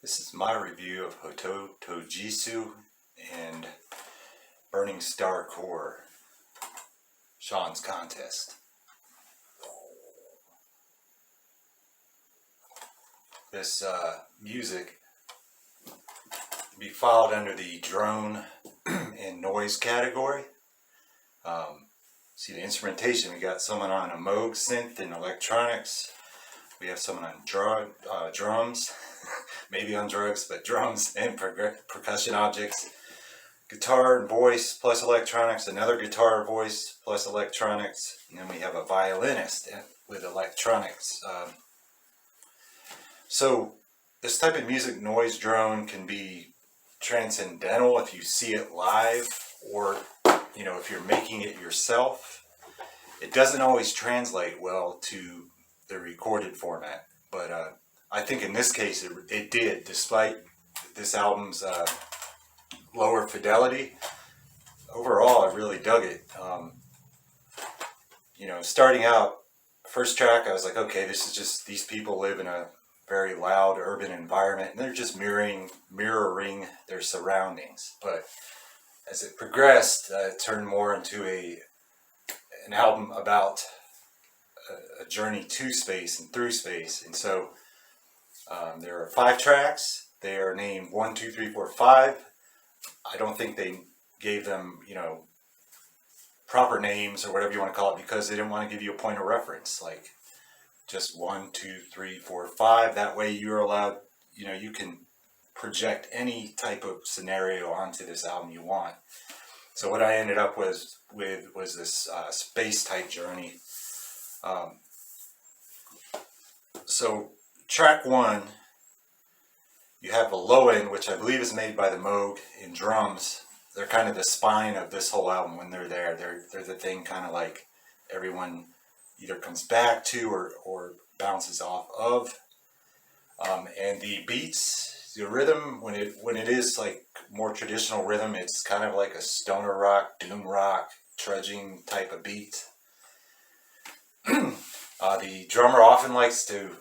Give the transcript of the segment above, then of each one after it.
This is my review of Hototogisu and Burning Star Core, Shawn's Contest. This music can be filed under the drone and noise category. See the instrumentation, we got someone on a Moog synth and electronics. We have someone on drums, maybe on drugs, but drums and percussion objects. Guitar and voice plus electronics, another guitar, voice plus electronics, and then we have a violinist with electronics. So this type of music noise drone can be transcendental if you see it live, or if you're making it yourself. It doesn't always translate well to the recorded format, but I think in this case it did, despite this album's lower fidelity. Overall, I really dug it. Starting out, first track, I was like, okay, this is just, these people live in a very loud urban environment and they're just mirroring their surroundings. But as it progressed, it turned more into an album about a journey to space and through space. And so there are 5 tracks. They are named 1, 2, 3, 4, 5. I don't think they gave them, proper names or whatever you want to call it, because they didn't want to give you a point of reference, like just 1, 2, 3, 4, 5. That way you're allowed, you can project any type of scenario onto this album you want. So what I ended up with was this space type journey. So track 1, you have a low end, which I believe is made by the Moog in drums. They're kind of the spine of this whole album. When they're there, they're the thing kind of like everyone either comes back to or bounces off of. And the beats, the rhythm, when it is like more traditional rhythm, it's kind of like a stoner rock, doom rock, trudging type of beat. The drummer often likes to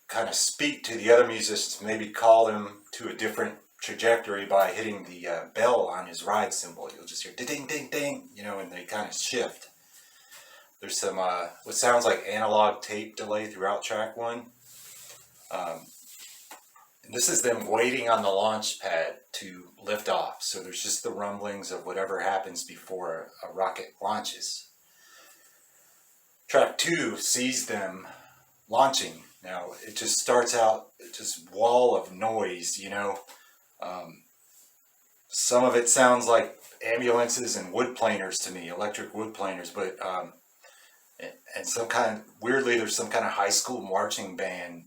kind of speak to the other musicians, maybe call them to a different trajectory by hitting the bell on his ride cymbal. You'll just hear ding ding ding, and they kind of shift. There's some what sounds like analog tape delay throughout track 1. And this is them waiting on the launch pad to lift off. So there's just the rumblings of whatever happens before a rocket launches. Track 2 sees them launching. Now it just starts out just wall of noise, some of it sounds like ambulances and wood planers to me, electric wood planers, but and some kind of, weirdly, there's some kind of high school marching band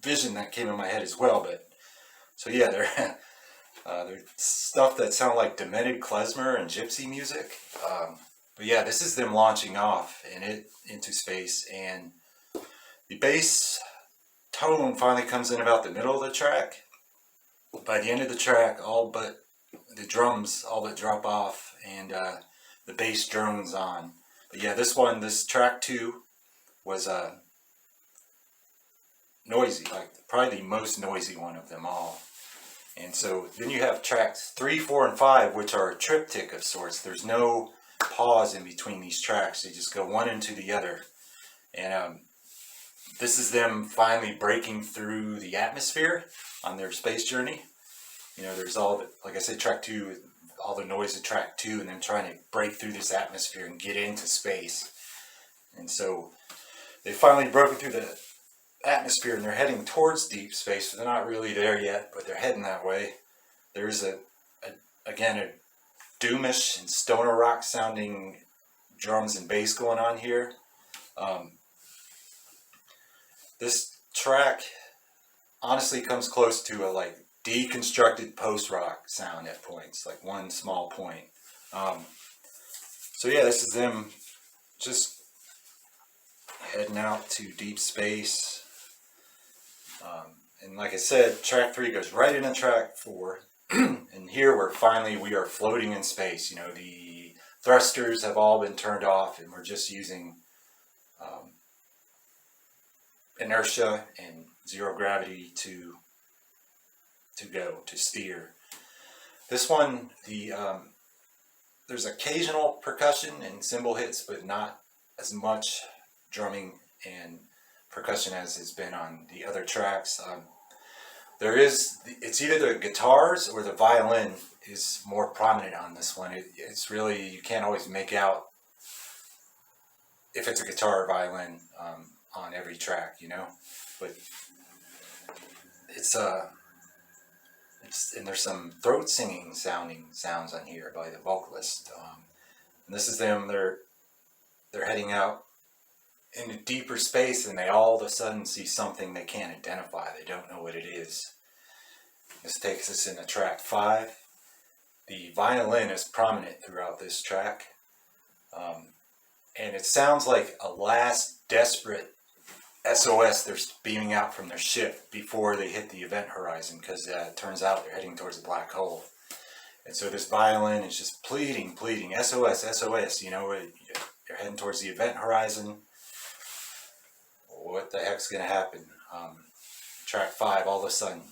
vision that came in my head as well. But so yeah, they're stuff that sound like demented klezmer and gypsy music. But yeah, this is them launching off into space, and the bass tone finally comes in about the middle of the track. By the end of the track, all but the drums all but drop off, and the bass drones on. But yeah, this track 2 was noisy, like probably the most noisy one of them all. And so then you have tracks 3, 4, and 5, which are a triptych of sorts. There's no pause in between these tracks. They just go one into the other. And this is them finally breaking through the atmosphere on their space journey. There's all the, like I said, track 2, all the noise of track 2, and then trying to break through this atmosphere and get into space. And so they finally broken through the atmosphere, and they're heading towards deep space. So they're not really there yet, but they're heading that way. There's again a doomish and stoner rock sounding drums and bass going on here. This track honestly comes close to a like deconstructed post-rock sound at points, like one small point. So yeah, this is them just heading out to deep space. And like I said, track 3 goes right into track 4. And here we are floating in space. The thrusters have all been turned off, and we're just using inertia and zero gravity to steer. This one, there's occasional percussion and cymbal hits, but not as much drumming and percussion as has been on the other tracks. It's either the guitars or the violin is more prominent on this one. It's really, you can't always make out if it's a guitar or violin on every track, you know. But it's and there's some throat singing sounds on here by the vocalist. And this is them. They're heading out into deeper space, and they all of a sudden see something they can't identify. They don't know what it is. This takes us into track 5. The violin is prominent throughout this track, and it sounds like a last desperate SOS they're beaming out from their ship before they hit the event horizon, because it turns out they're heading towards a black hole. And so this violin is just pleading, SOS, SOS, you know, you're heading towards the event horizon. What the heck's going to happen? Track 5, all of a sudden,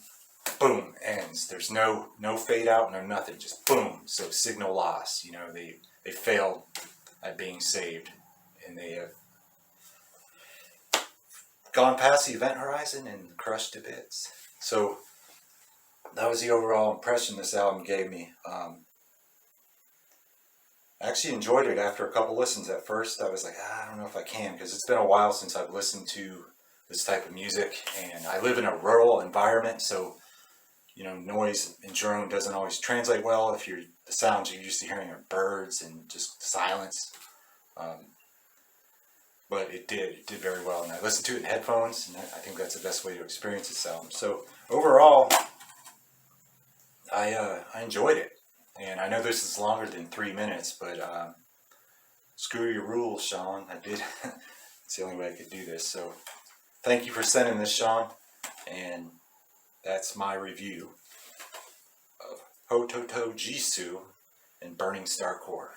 boom, ends. There's no fade out, no nothing, just boom. So signal loss, you know, they failed at being saved, and they have gone past the event horizon and crushed to bits. So that was the overall impression this album gave me. I actually enjoyed it after a couple listens. At first I was like, I don't know if I can, because it's been a while since I've listened to this type of music, and I live in a rural environment, so you know, noise and drone doesn't always translate well if the sounds you're used to hearing are birds and just silence. But it did very well, and I listened to it in headphones, and I think that's the best way to experience this album. So overall, I enjoyed it, and I know this is longer than 3 minutes, but screw your rules, Sean. I did. It's the only way I could do this. So thank you for sending this, Sean, and that's my review of Hototogisu and Burning Star Core.